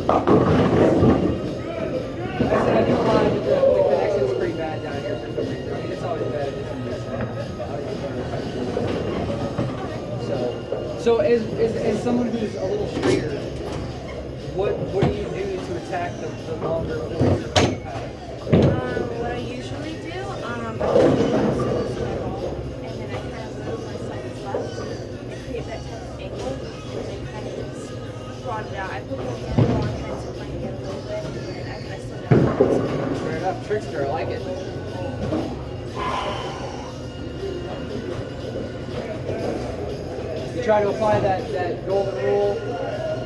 I said I do a lot of the connection's pretty bad down here for some reason. I mean, it's always bad. So as someone who's a little straighter, what do you do to attack the longer forward pattern? What I usually do, I put my ball, and then I kind of move my side left and create that type of angle, and then kind of just broaden it out. I put my hand on, kind of tip my hand a little bit, and then I kind of slow down. Fair enough, trickster. I like it. You try to apply that golden rule,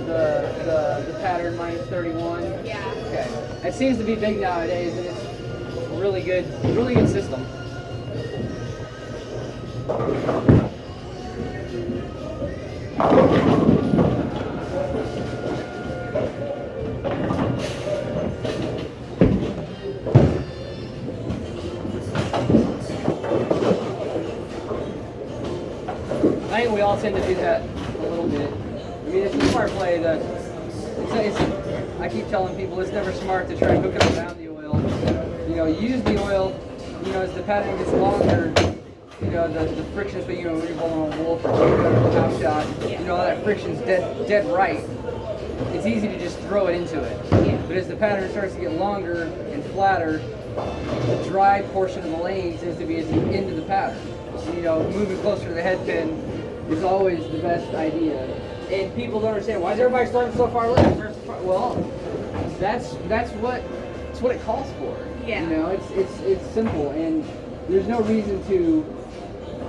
the pattern minus 31. Yeah. Okay. It seems to be big nowadays, and it's really good system. I think we all tend to do that a little bit. I mean, it's a smart play that I keep telling people it's never smart to try and hook up around the oil. You know, use the oil. You know, as the pattern gets longer, you know, the friction's when you're rolling on a wolf or a house shot. You know, all that friction's dead right. It's easy to just throw it into it. Yeah. But as the pattern starts to get longer and flatter, the dry portion of the lane tends to be at the end of the pattern. You know, moving closer to the head pin is always the best idea. And people don't understand, why is everybody starting so far left? Well, that's what it calls for. Yeah. You know, it's simple, and there's no reason to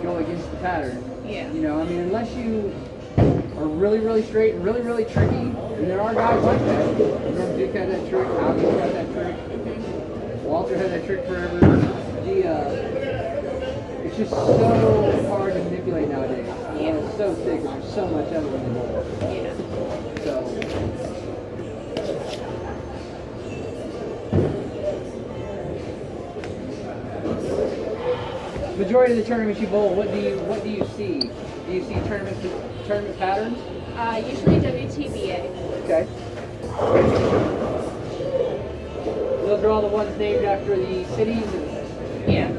go against the pattern. Yeah. You know, I mean, unless you are really straight and really tricky, and there are guys like that. Remember Duke had that trick, Alex had that trick, Walter had that trick forever. It's just so hard to manipulate nowadays. Yeah. It's so thick, and there's so much of it in the bowl. Yeah. So, majority of the tournaments you bowl, what do you see? Do you see tournament patterns? Usually WTBA. Okay. Those are all the ones named after the cities. Yeah.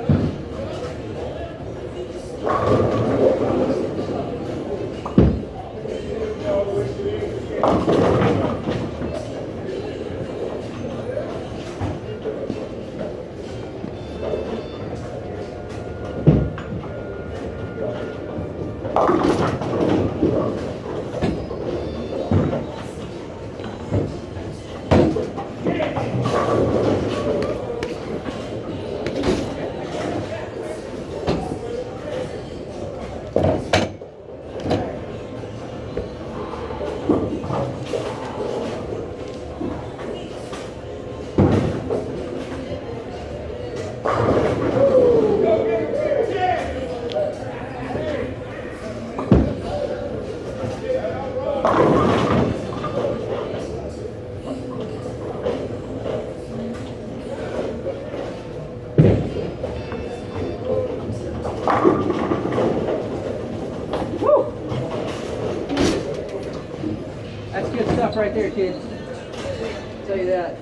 That's good stuff right there, kids. I'll tell you that.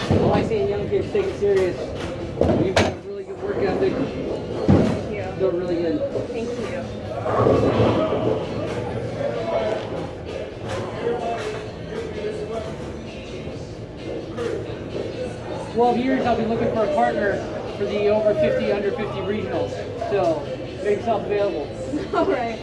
I like seeing young kids take it serious. You've got a really good work ethic. Thank you. Doing really good. Thank you. 12 years, I'll be looking for a partner for the over 50, under 50 regionals. So make yourself available. All right.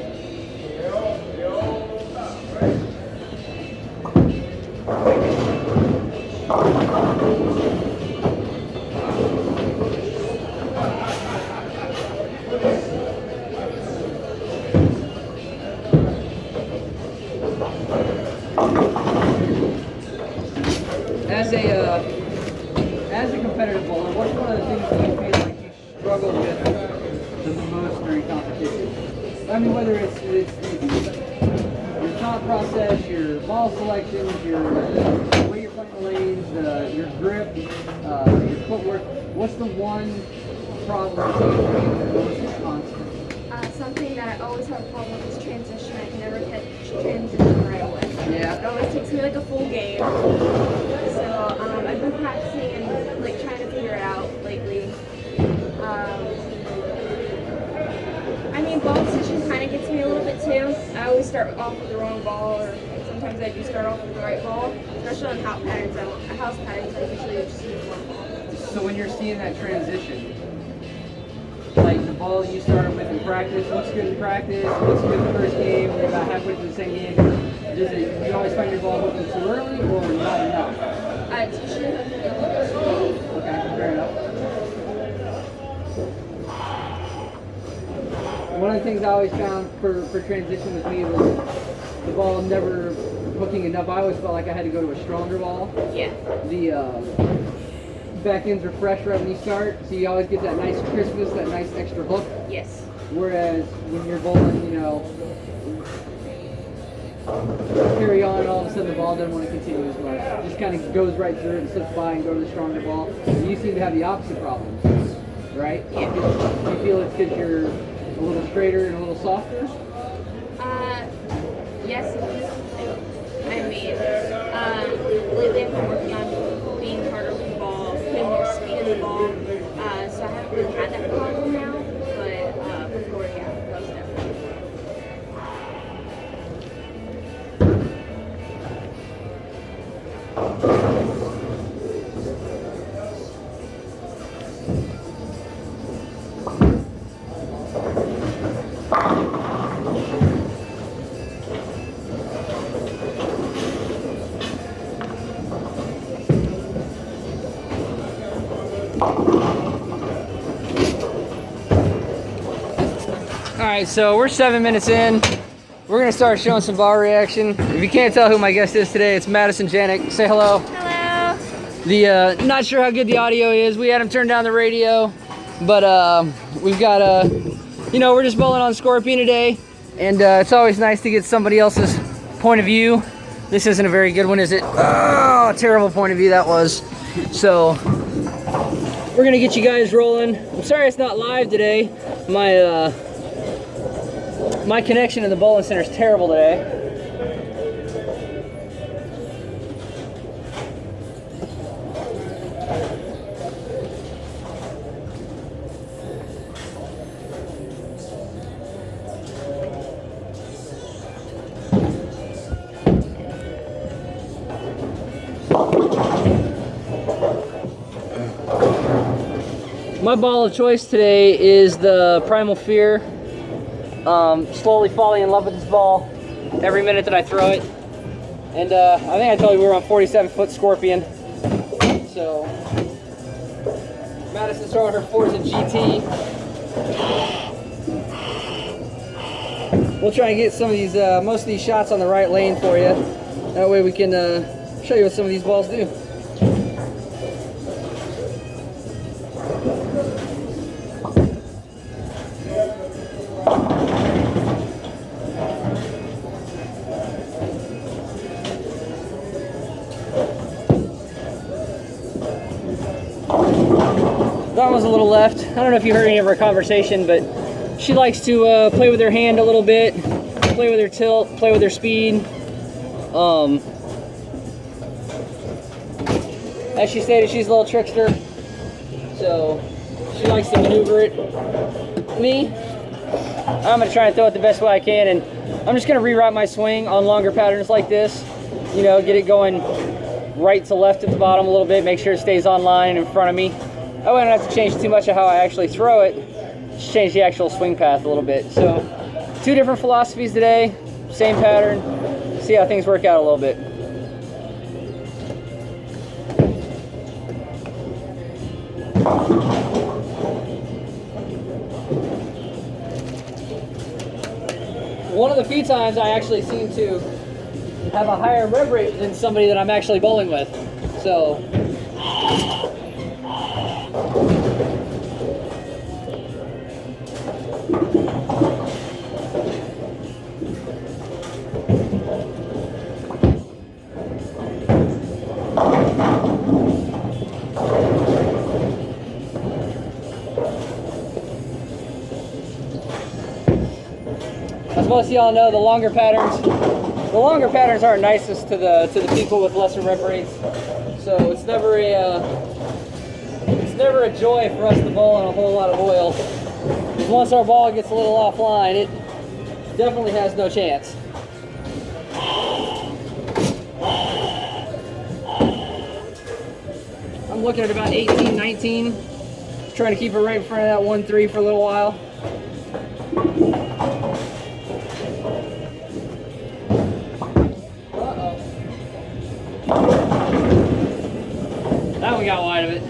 As a competitive bowler, what's one of the things that you feel like you struggle with the most during competition? I mean, whether it's your thought process, your ball selections, the way you're playing the lanes, your grip, your footwork. What's the one problem that you feel the most constant? Something that I always have a problem with is transition. I can never catch transition right away. Yeah. It always takes me like a full game. So I've been practicing and like trying to figure it out lately. I mean, ball decision kind of gets me a little bit too. I always start off with the wrong ball, or sometimes I do start off with the right ball. Especially on house patterns, I usually just use one ball. So when you're seeing that transition, like the ball you started with in practice looks good in practice, looks good in the first game, you're about halfway through the second game. Do you always find your ball hooking too early or not enough? It's usually hooking a little bit slow. Okay, fair enough. One of the things I always found for transition with me was the ball never hooking enough. I always felt like I had to go to a stronger ball. Yeah. The back ends are fresh right when you start, so you always get that nice crispness, that nice extra hook. Yes. Whereas when you're bowling, you know, carry on and all of a sudden the ball doesn't want to continue as much. It just kind of goes right through it and slips by and go to the stronger ball. You seem to have the opposite problems, right? Yeah. Do you feel it's because you're a little straighter and a little softer? Yes. I mean, lately I've been working on being harder with the ball, putting more speed in the ball. So I haven't really had that problem now, but before, yeah, that was definitely. Alright, so we're 7 minutes in. We're going to start showing some ball reaction. If you can't tell who my guest is today, it's Madison Janik. Say hello. Hello. Not sure how good the audio is. We had him turn down the radio, but we've got, you know, we're just bowling on Scorpion today, and it's always nice to get somebody else's point of view. This isn't a very good one, is it? Oh, terrible point of view that was. So, we're going to get you guys rolling. I'm sorry it's not live today. My connection in the bowling center is terrible today. My ball of choice today is the Primal Fear. Slowly falling in love with this ball every minute that I throw it. And I think I told you we were on 47-foot Scorpion. So, Madison's throwing her Forza GT. We'll try and get some of these, most of these shots on the right lane for you. That way we can show you what some of these balls do. That one's a little left. I don't know if you heard any of our conversation, but she likes to play with her hand a little bit, play with her tilt, play with her speed. As she stated, she's a little trickster, so she likes to maneuver it. Me, I'm gonna try and throw it the best way I can, and I'm just gonna rewrite my swing on longer patterns like this. You know, get it going right to left at the bottom a little bit, make sure it stays on line in front of me. I wouldn't have to change too much of how I actually throw it, just change the actual swing path a little bit. So, two different philosophies today, same pattern, see how things work out a little bit. One of the few times I actually seem to have a higher rev rate than somebody that I'm actually bowling with. So, most of y'all know, the longer patterns aren't nicest to the people with lesser rep rates. So it's never a joy for us to bowl on a whole lot of oil. Because once our ball gets a little offline, it definitely has no chance. I'm looking at about 18, 19. Trying to keep it right in front of that 1-3 for a little while. That one got wide of it.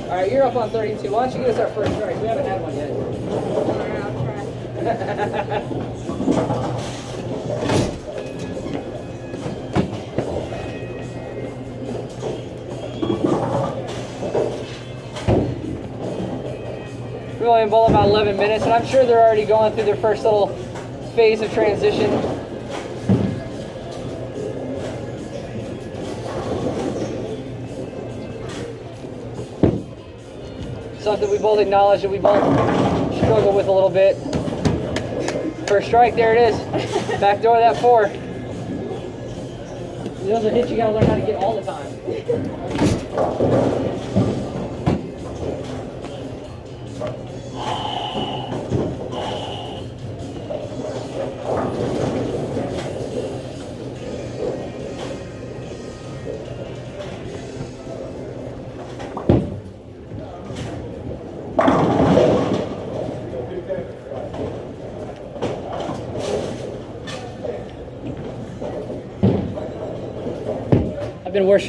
Alright, you're up on 32. Why don't you get us our first strike? We haven't had one yet. Alright, I'll try. We've only been bowling about 11 minutes, and I'm sure they're already going through their first little phase of transition. Something we both acknowledge that we both struggle with a little bit. First strike, there it is. Back door that 4. Those are hits you gotta learn how to get all the time.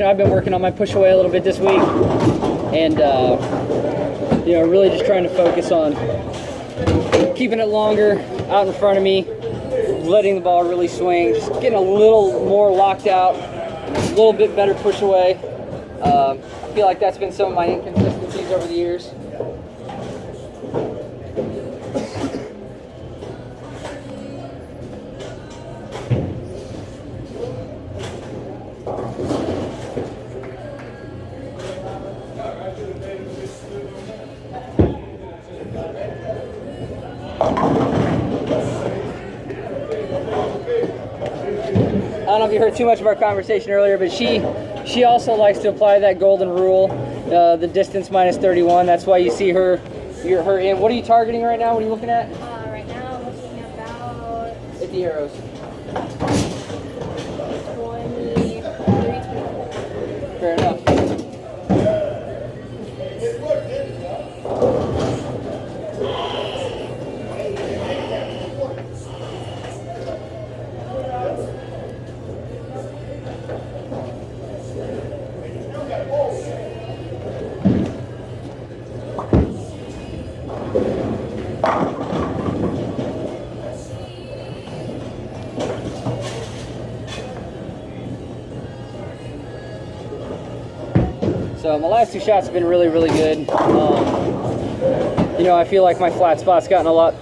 I've been working on my push away a little bit this week, and you know, really just trying to focus on keeping it longer out in front of me, letting the ball really swing, just getting a little more locked out, a little bit better push away. I feel like that's been some of my inconsistencies over the years. I don't know if you heard too much of our conversation earlier, but she also likes to apply that golden rule, the distance minus 31. That's why you see her in. What are you targeting right now? What are you looking at? Right now I'm looking about At the arrows. 23, 24. Fair enough. So my last 2 shots have been really, really good. You know, I feel like my flat spot's gotten a lot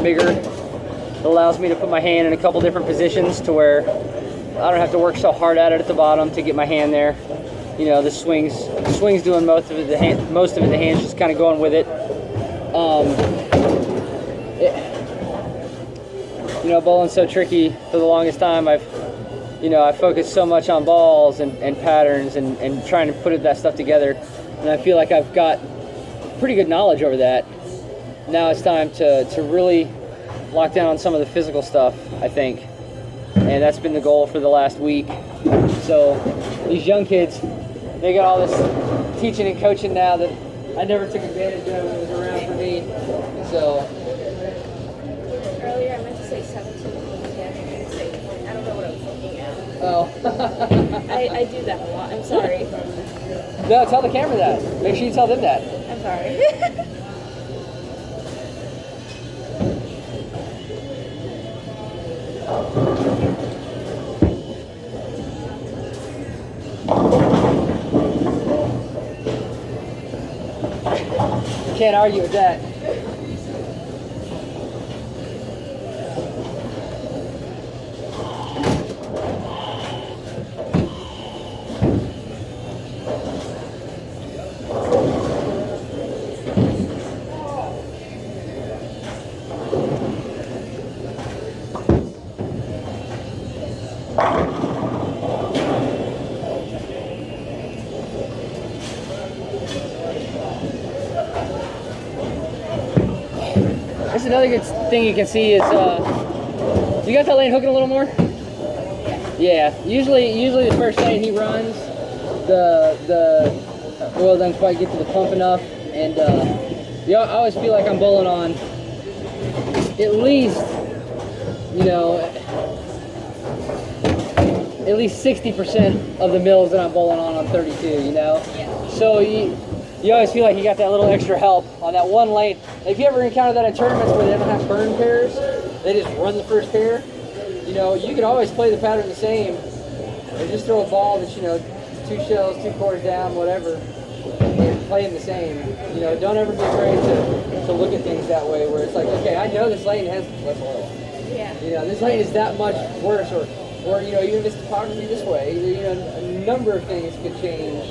bigger. It allows me to put my hand in a couple different positions to where I don't have to work so hard at it at the bottom to get my hand there. You know, the swing's doing most of it. The hand's just kind of going with it. You know, bowling's so tricky. For the longest time, I focused so much on balls and patterns and trying to put that stuff together. And I feel like I've got pretty good knowledge over that. Now it's time to really lock down on some of the physical stuff, I think. And that's been the goal for the last week. So these young kids, they got all this teaching and coaching now that I never took advantage of when it was around for me. So Earlier I meant to say 17. I don't know what I was looking at. oh. I do that a lot. I'm sorry. No, tell the camera that. Make sure you tell them that. I'm sorry. Can't argue with that. That's another good thing you can see is, you got that lane hooking a little more? Yeah. Usually the first lane he runs, the oil doesn't quite get to the pump enough, and I always feel like I'm bowling on at least, at least 60% of the mills that I'm bowling on 32, Yeah. So you always feel like you got that little extra help on that one lane. If you ever encounter that in tournaments where they don't have burn pairs, they just run the first pair, you can always play the pattern the same, or just throw a ball that's, 2 shells, 2 cores down, whatever, and play them the same. Don't ever be afraid to look at things that way, where it's like, okay, I know this lane has less oil. Yeah. This lane is that much worse, or even if it's topography this way, a number of things could change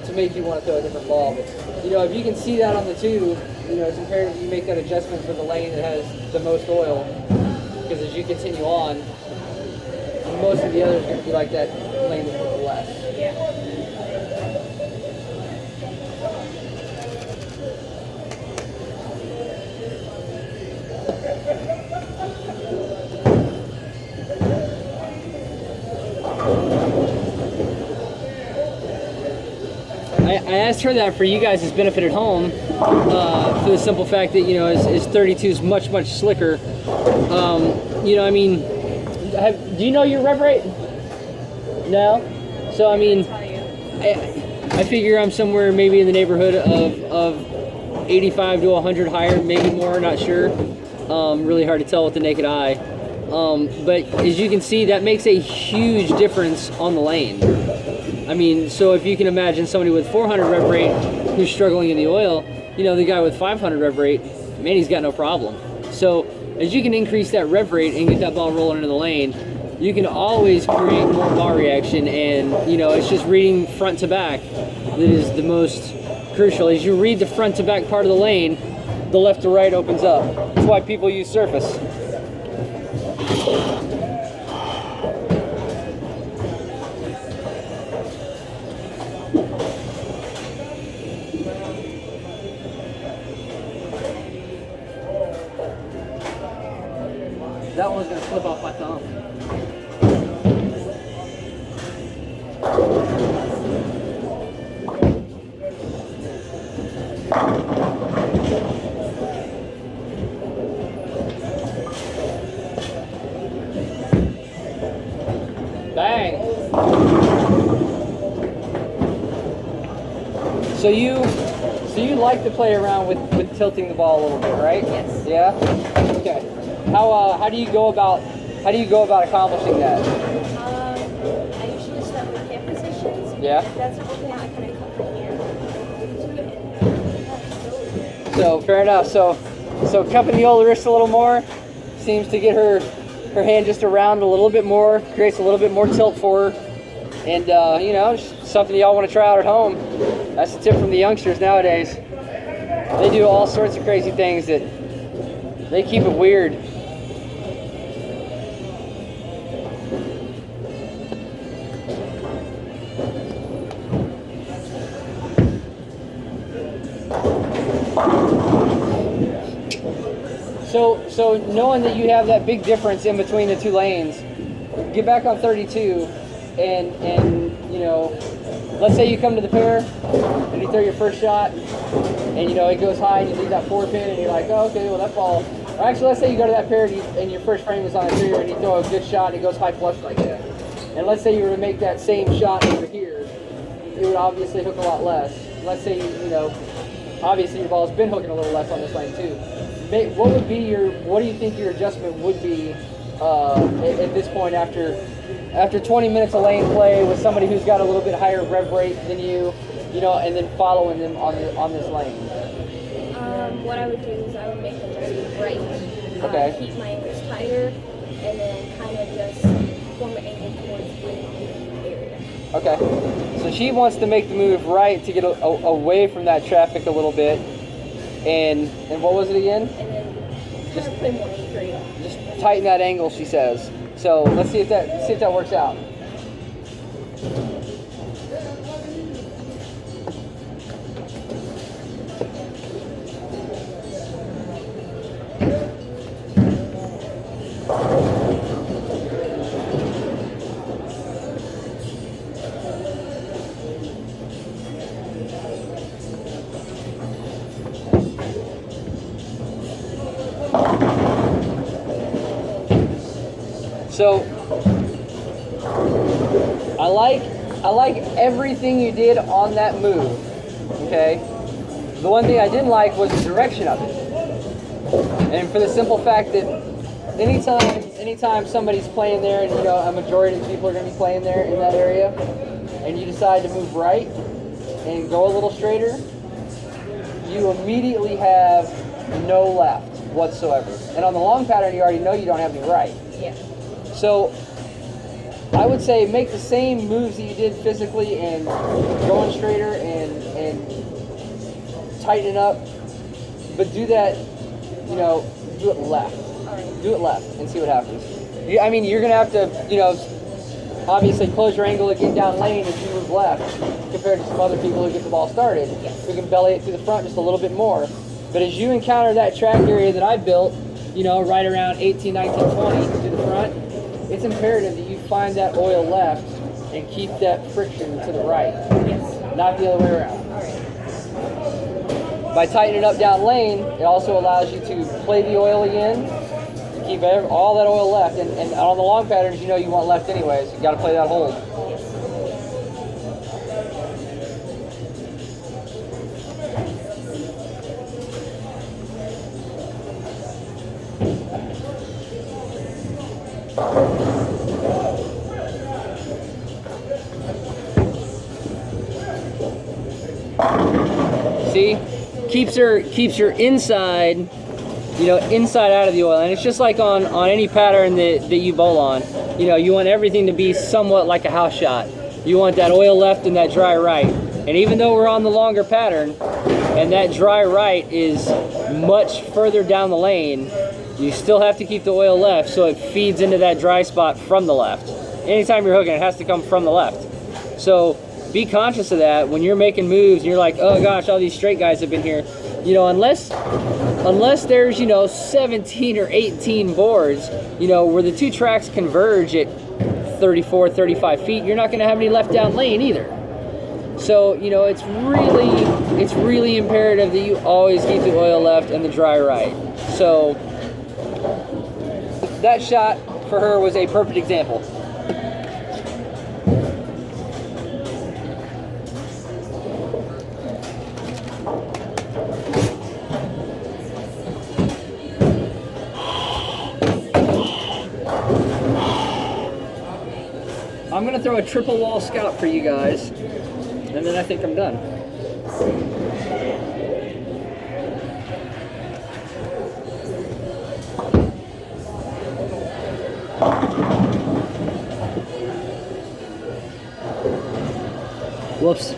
to make you want to throw a different ball. But, if you can see that on the tube, it's imperative you make that adjustment for the lane that has the most oil, because as you continue on, most of the others are going to be like that lane with less. Yeah. I asked her that for you guys' benefit at home, for the simple fact that, as 32 is much, much slicker. Do you know your rev rate? No? So, I figure I'm somewhere maybe in the neighborhood of 85 to 100 higher, maybe more, not sure. Really hard to tell with the naked eye. But as you can see, that makes a huge difference on the lane. So if you can imagine somebody with 400 rev rate who's struggling in the oil, the guy with 500 rev rate, man, he's got no problem. So as you can increase that rev rate and get that ball rolling into the lane, you can always create more ball reaction, and it's just reading front to back that is the most crucial. As you read the front to back part of the lane, the left to right opens up. That's why people use surface. That one's going to slip off my thumb. Bang! So you like to play around with tilting the ball a little bit, right? Yes. Yeah? Okay. How do you go about accomplishing that? I usually start with hand positions. Yeah. If that's okay, I kind of cut my hand. So fair enough. So cupping the old wrist a little more seems to get her hand just around a little bit more, creates a little bit more tilt for her, and just something y'all want to try out at home. That's the tip from the youngsters nowadays. They do all sorts of crazy things that they keep it weird. So knowing that you have that big difference in between the two lanes, get back on 32 and let's say you come to the pair and you throw your first shot and it goes high and you leave that 4-pin and you're like, oh, okay, well that ball, or actually let's say you go to that pair and your first frame is on a 3 and you throw a good shot and it goes high flush like that. And let's say you were to make that same shot over here, it would obviously hook a lot less. Let's say, obviously your ball's been hooking a little less on this lane too. What do you think your adjustment would be at this point after 20 minutes of lane play with somebody who's got a little bit higher rev rate than you, and then following them on this lane? What I would do is I would make them just right. Okay. Keep my ankles tighter, and then kind of just form an angle towards the area. Okay. So she wants to make the move right to get away from that traffic a little bit. And what was it again? And then just play more straight up. Just tighten that angle, she says. So let's see if that works out. So I like everything you did on that move. Okay. The one thing I didn't like was the direction of it. And for the simple fact that anytime somebody's playing there, and you know a majority of people are going to be playing there in that area, and you decide to move right and go a little straighter, you immediately have no left whatsoever. And on the long pattern, you already know you don't have any right. Yeah. So I would say make the same moves that you did physically and going straighter and tightening up, but do that, you know, do it left. Do it left and see what happens. I mean, you're going to have to, you know, obviously close your angle and get down lane if you move left compared to some other people who get the ball started. Yes. Who can belly it through the front just a little bit more. But as you encounter that track area that I built, you know, right around 18, 19, 20 to the front, it's imperative that you find that oil left and keep that friction to the right. Yes. Not the other way around. All right. By tightening up down lane, it also allows you to play the oil again, and keep all that oil left. And on the long patterns, you know you want left anyways. You got to play that hold. See, keeps your inside, you know, inside out of the oil, and it's just like on any pattern that you bowl on. You know, you want everything to be somewhat like a house shot. You want that oil left and that dry right. And even though we're on the longer pattern, and that dry right is much further down the lane, you still have to keep the oil left so it feeds into that dry spot from the left. Anytime you're hooking, it has to come from the left. So be conscious of that when you're making moves and you're like, oh gosh, all these straight guys have been here. You know, unless there's, you know, 17 or 18 boards, you know, where the two tracks converge at 34, 35 feet, you're not going to have any left down lane either. So, you know, it's really imperative that you always keep the oil left and the dry right. So that shot for her was a perfect example. I'm going to throw a triple wall scout for you guys, and then I think I'm done. Whoops.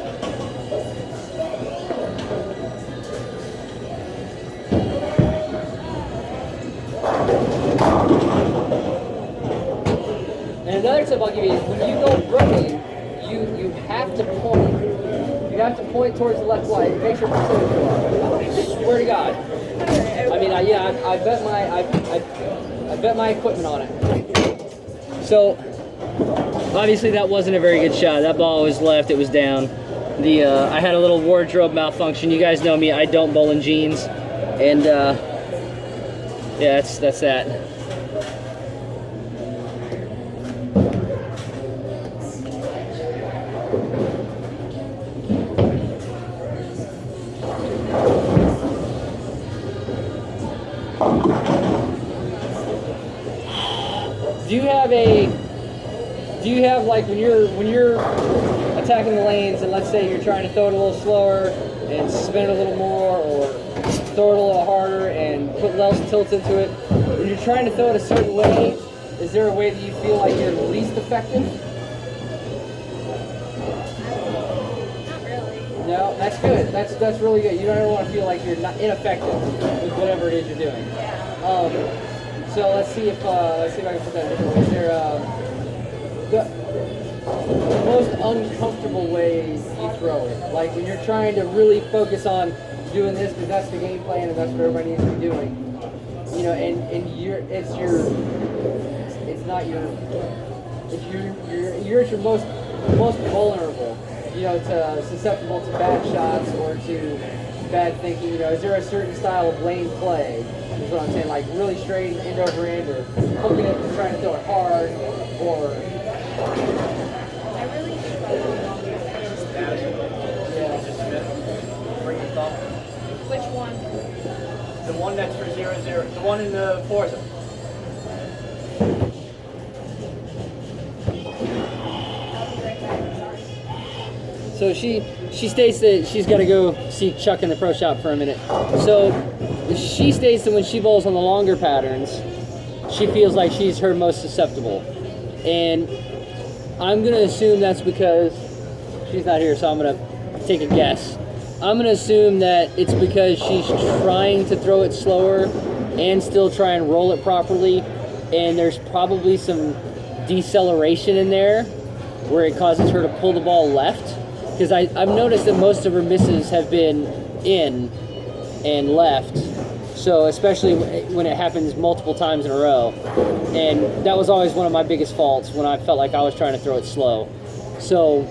And another tip I'll give you is when you go brooking, you have to point. You have to point towards the left light. Make sure percentage go up. I swear to God. I mean, I bet my equipment on it. So obviously that wasn't a very good shot. That ball was left. It was down. I had a little wardrobe malfunction. You guys know me. I don't bowl in jeans, and yeah, that's that. Do you have like when you're attacking the lanes, and let's say you're trying to throw it a little slower and spin it a little more, or throw it a little harder and put less tilt into it, when you're trying to throw it a certain way, is there a way that you feel like you're least effective? Not really. No, that's good. That's really good. You don't ever want to feel like you're not ineffective with whatever it is you're doing. Yeah. So let's see if I can put that a different way. Is there the most uncomfortable way you throw it? Like when you're trying to really focus on doing this because that's the game plan and that's what everybody needs to be doing. You know, and it's you're at your most vulnerable. You know, to susceptible to bad shots or to bad thinking. You know, is there a certain style of lane play? Is what I'm saying, like really straight end over end, or hooking it and trying to throw it hard, or I really struggle Bring your thumb. Which one? The one that's for 0-0. The one in the Forza. I'll be right back. Sorry. so she states that she's got to go see Chuck in the pro shop for a minute. So she states that when she bowls on the longer patterns, she feels like she's her most susceptible, and I'm gonna assume that's because she's not here. So I'm gonna take a guess. I'm gonna assume that it's because she's trying to throw it slower and still try and roll it properly, and there's probably some deceleration in there where it causes her to pull the ball left. Because I've noticed that most of her misses have been in and left, so especially when it happens multiple times in a row. And that was always one of my biggest faults when I felt like I was trying to throw it slow. So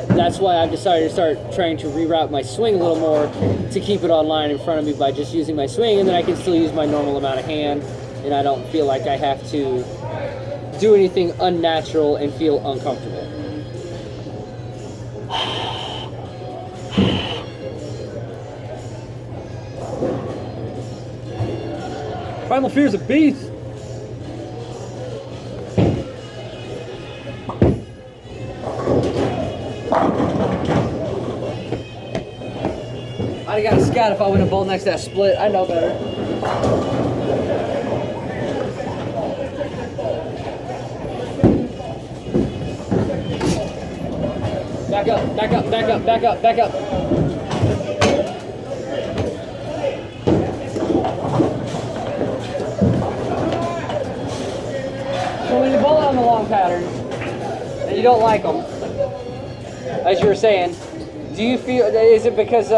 that's why I've decided to start trying to reroute my swing a little more to keep it on line in front of me by just using my swing, and then I can still use my normal amount of hand, and I don't feel like I have to do anything unnatural and feel uncomfortable. Primal Fear's a beast. I'd have got a scat if I wouldn't have bowled next to that split. I know better. Back up, back up, back up, back up, back up. So when you bowl on the long patterns and you don't like them, as you were saying, do you feel, is it because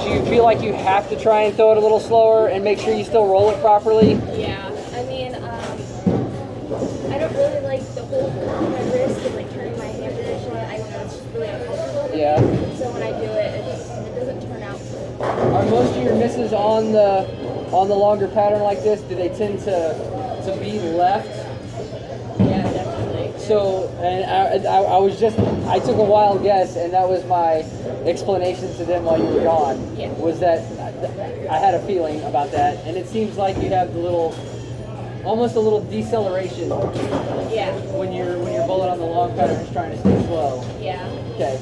you feel like you have to try and throw it a little slower and make sure you still roll it properly? Yeah, I mean, I don't really like the whole my wrist and like turning my hand position. I know it's just really uncomfortable. Yeah. So when I do it, it doesn't turn out. Are most of your misses on the longer pattern like this, do they tend to be left? Yeah, definitely. So, and I took a wild guess, and that was my explanation to them while you were gone. Yeah. Was that I had a feeling about that, and it seems like you have almost a little deceleration Yeah. when you're bowling on the long patterns, trying to stay slow. Yeah. Okay.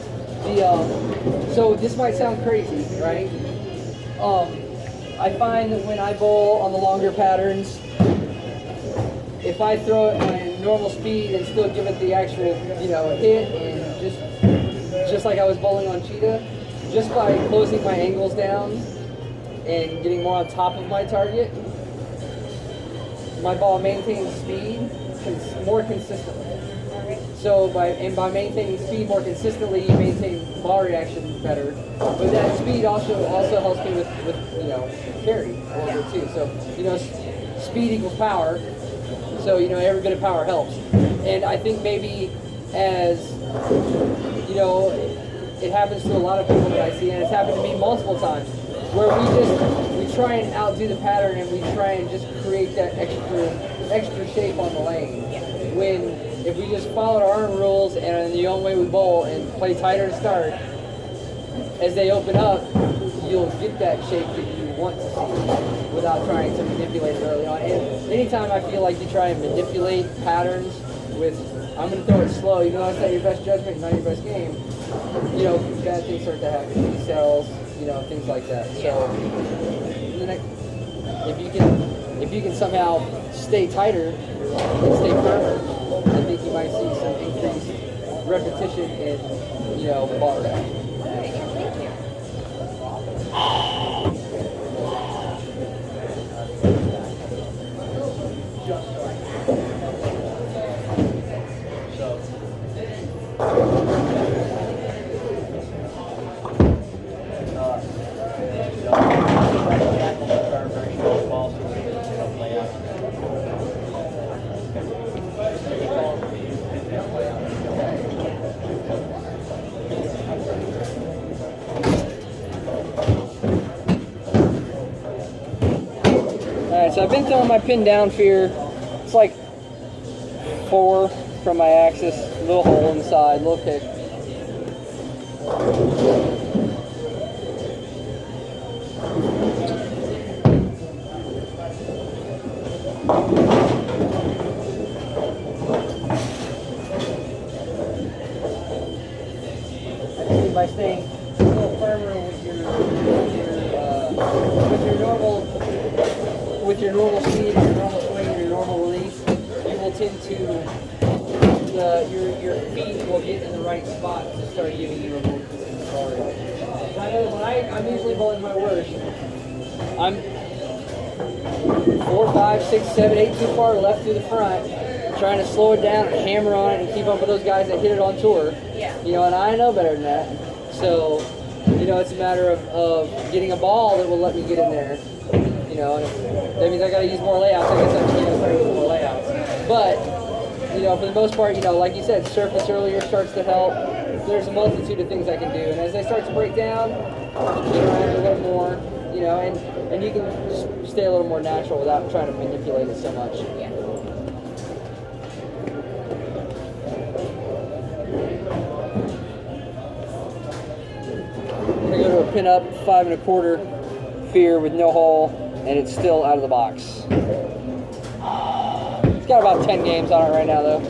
So this might sound crazy, right? I find that when I bowl on the longer patterns, if I throw it at normal speed and still give it the actual, hit, and just like I was bowling on Cheetah, just by closing my angles down and getting more on top of my target, my ball maintains speed more consistently. So by maintaining speed more consistently, you maintain ball reaction better. But that speed also helps me with carry a little bit too. So speed equals power. So every bit of power helps. And I think maybe as it happens to a lot of people that I see, and it's happened to me multiple times, where we try and outdo the pattern and we try and just create that extra shape on the lane. When if we just followed our own rules and the only way we bowl and play tighter to start, as they open up, you'll get that shape that you want to see without trying to manipulate it early on. And anytime I feel like you try and manipulate patterns with, I'm going to throw it slow, even though it's not your best judgment, not your best game, bad things start to happen. Decels, things like that. So, if you can somehow stay tighter and stay firmer, I think you might see some increased repetition in, ball reaction. Alright, yeah, thank you. So I've been throwing my pin down fear. It's like 4 from my axis, little hole inside, little kick. By staying a little firmer with your normal speed, your normal swing, and your normal release, you will tend to your feet will get in the right spot to start giving you a more consistent ball rate. I know when I'm usually bowling my worst, I'm 4, 5, 6, 7, 8 too far left through the front, trying to slow it down and hammer on it and keep up with those guys that hit it on tour. Yeah. You know, and I know better than that. So, you know, it's a matter of getting a ball that will let me get in there. You know, and that means I got to use more layouts. I guess I'm going to start using more layouts. But, you know, for the most part, you know, like you said, surface earlier starts to help. There's a multitude of things I can do. And as they start to break down, get around a little more, you know, and you can just stay a little more natural without trying to manipulate it so much. Yeah. I'm going to go to a pin up 5 1/4 fear with no hole, and it's still out of the box. It's got about 10 games on it right now, though.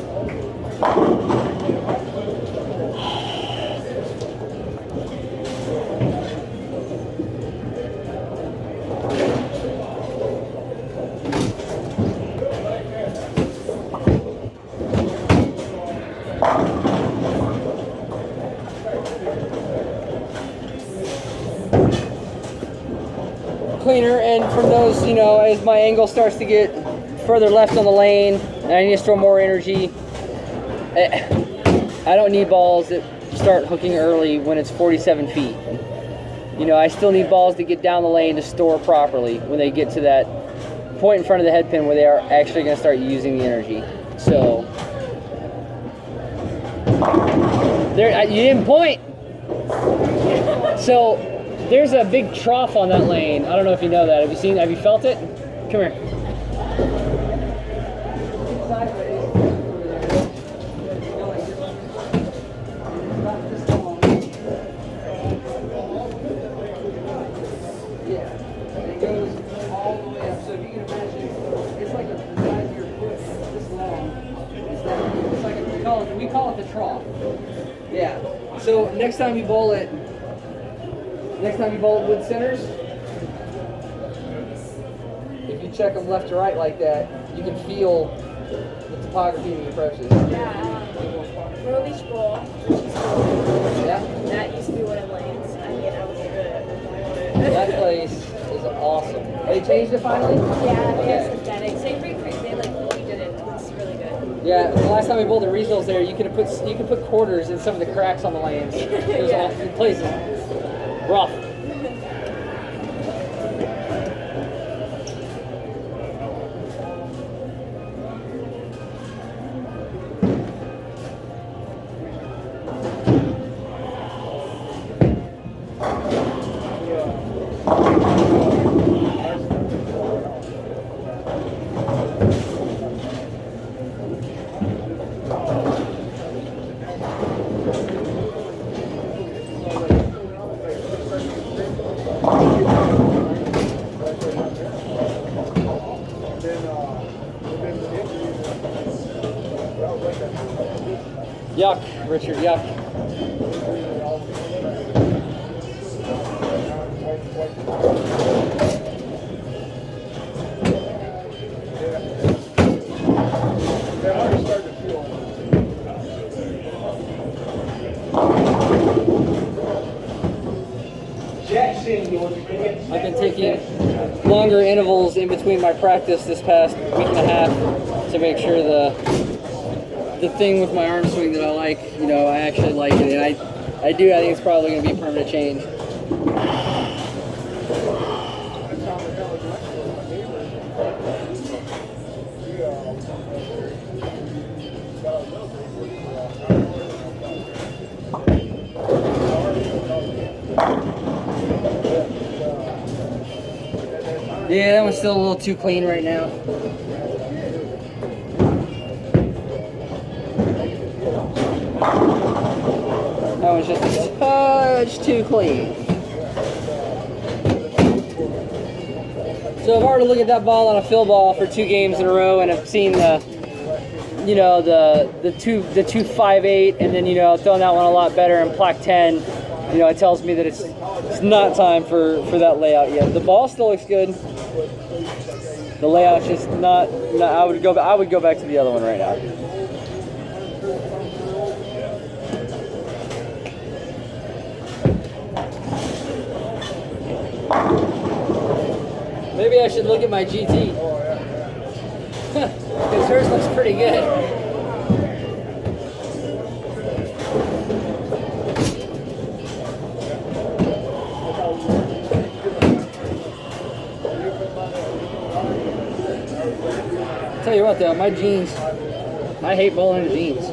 Cleaner, and from those, you know, as my angle starts to get further left on the lane and I need to throw more energy, I don't need balls that start hooking early when it's 47 feet. You know, I still need balls to get down the lane to store properly when they get to that point in front of the head pin where they are actually going to start using the energy. So, there, you didn't point. So, there's a big trough on that lane. I don't know if you know that. Have you felt it? Come here. Yeah, and it goes all the way up. So if you can imagine, it's like the size of your foot, this long. It's like we call it the trough. Yeah. So next time you bowl it wood centers, if you check them left to right like that, you can feel the topography of the approaches. Yeah, Roby's Bowl, Richie's Bowl. Yeah. That used to be one of Lane's. I mean, I was good at That place is awesome. They changed it finally? Yeah, they Okay. have synthetic. Same Free Creek, they like redid it. It's really good. Yeah, the last time we bowled the regionals there, you could put quarters in some of the cracks on the lanes. It was Yeah. all the place is rough. Yuck, Richard, yuck. I've been taking longer intervals in between my practice this past week and a half to make sure the thing with my arm swing that I like, you know, I actually like it, and I think it's probably going to be a permanent change. Yeah, that one's still a little too clean right now. That one's just a touch too clean. So if I were to look at that ball on a fill ball for 2 games in a row, and I've seen the, you know, the 2.58, and then, you know, throwing that one a lot better in Plaque 10, you know, it tells me that it's not time for that layout yet. The ball still looks good. The layout's just not. I would go back to the other one right now. Maybe I should look at my GT. Because hers looks pretty good. Tell you what though, my jeans, I hate bowling in jeans.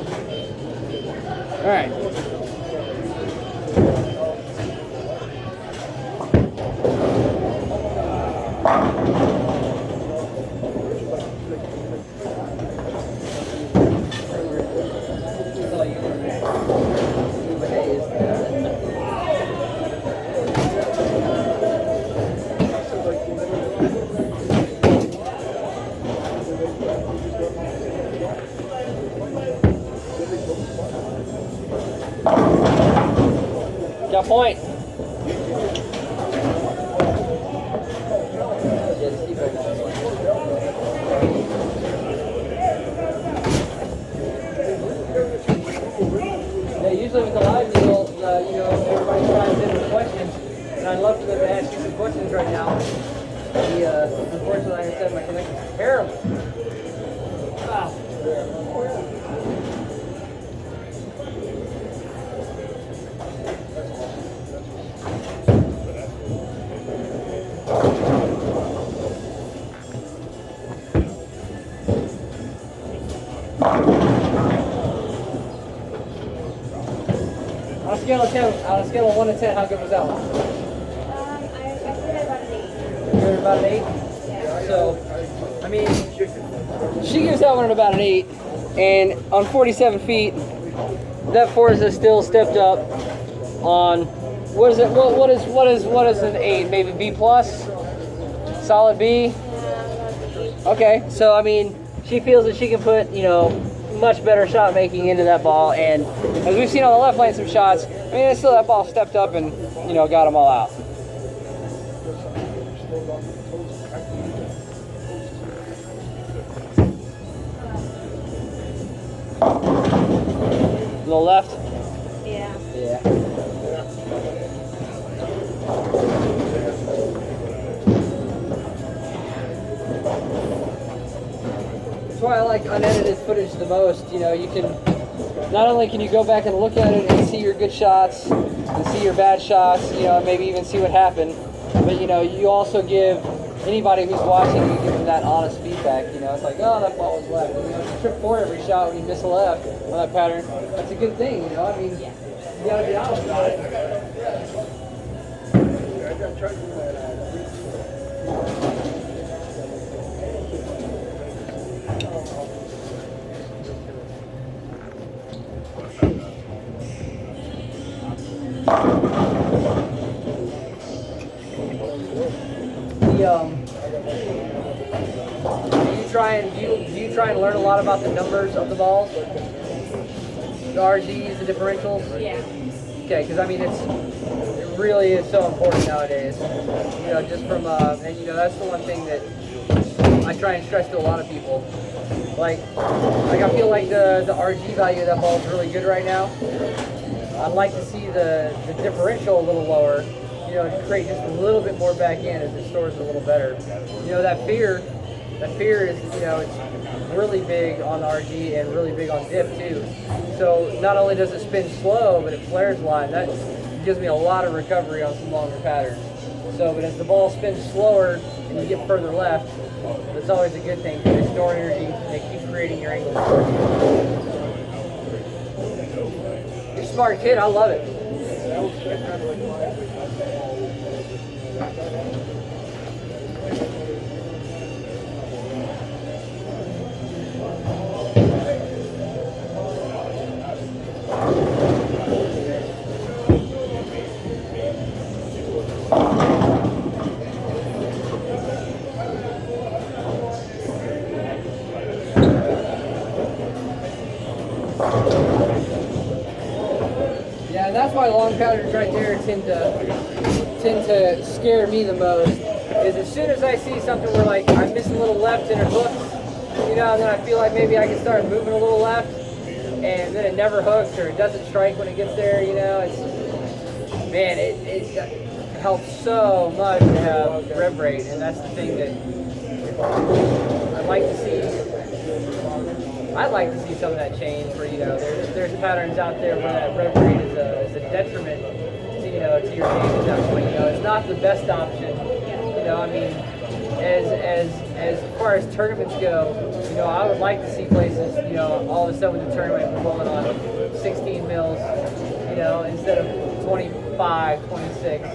All right. Got point. Yeah, usually with the live deal, you know, everybody tries in with questions, and I'd love for them to ask you some questions right now. Unfortunately, like I said, my connection's terrible. Wow. On a scale of 1 to 10, how good was that one? I put it about an 8. You gave it about an 8? Yeah. So, I mean, she gives that one about an 8, and on 47 feet, that Forza still stepped up on, what is it? What is an 8? Maybe B plus? Solid B? Okay, so I mean, she feels that she can put, you know, much better shot making into that ball, and as we've seen on the left lane some shots, I mean, it's still that ball stepped up and, you know, got them all out. A little left? Yeah. Yeah. That's why I like unedited footage the most. You know, you can, not only can you go back and look at it and see your good shots and see your bad shots, you know, maybe even see what happened, but you know, you also give anybody who's watching, you give them that honest feedback. You know, it's like, oh, that ball was left. You know, if you trip forward every shot when you miss a left on that pattern, that's a good thing. You know, I mean, you gotta be honest about it. Do you try and learn a lot about the numbers of the balls? The RGs, the differentials? Yeah. Okay, because I mean, it really is so important nowadays. You know, just from, and you know, that's the one thing that I try and stress to a lot of people. Like I feel like the RG value of that ball is really good right now. I'd like to see the differential a little lower, you know, to create just a little bit more back end as it stores a little better. You know, that fear is, you know, it's really big on the RG and really big on diff too. So not only does it spin slow, but it flares a lot. That gives me a lot of recovery on some longer patterns. So, but as the ball spins slower and you get further left, it's always a good thing because they store energy, they keep creating your angles. You're a smart kid, I love it. Yeah, that's why long patterns right there tend to scare me the most. Is as soon as I see something where like I'm missing a little left and it hooks, you know, and then I feel like maybe I can start moving a little left, and then it never hooks or it doesn't strike when it gets there. You know, it's man, it helps so much to have rib rate, and that's the thing that I'd like to see. I'd like to see some of that change where, you know, there's patterns out there where that rib rate is a detriment to, you know, to your game at that point. You know, it's not the best option. You know, I mean, as far as tournaments go, you know, I would like to see places, you know, all of a sudden with the tournament we're rolling on 16 mils, you know, instead of 25, 26.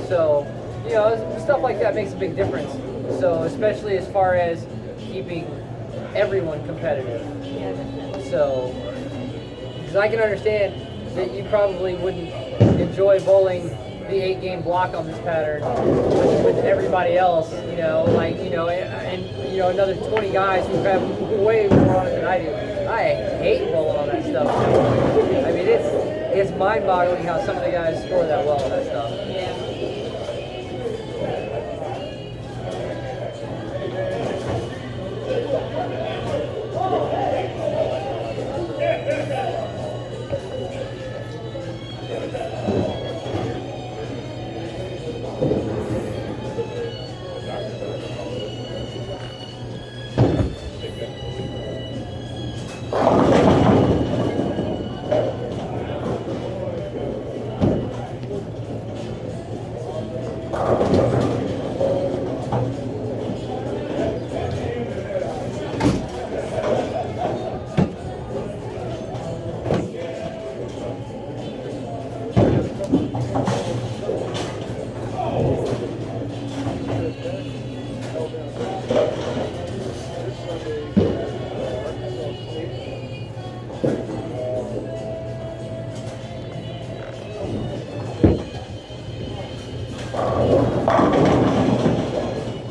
So, you know, stuff like that makes a big difference. So, especially as far as keeping everyone competitive. Yeah, definitely. So, because I can understand that you probably wouldn't enjoy bowling the 8-game block on this pattern with everybody else, you know, like, you know, and you know, another 20 guys who have way more on it than I do. I hate bowling on that stuff. I mean, it's mind-boggling how some of the guys score that well on that stuff. Yeah.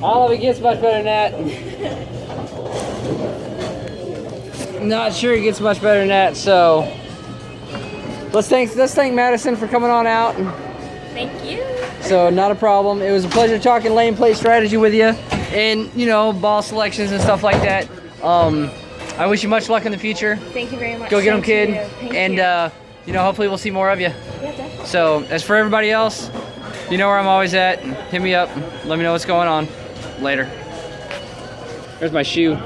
I don't know if it gets much better than that. Not sure it gets much better than that, so let's thank Madison for coming on out. Thank you. So not a problem. It was a pleasure talking lane play strategy with you, and you know, ball selections and stuff like that. I wish you much luck in the future. Thank you very much. Go get them, Same to kid. you. Thank And you. you know, hopefully we'll see more of you. Yeah, definitely. So as for everybody else, you know where I'm always at. Hit me up. Let me know what's going on. Later. There's my shoe.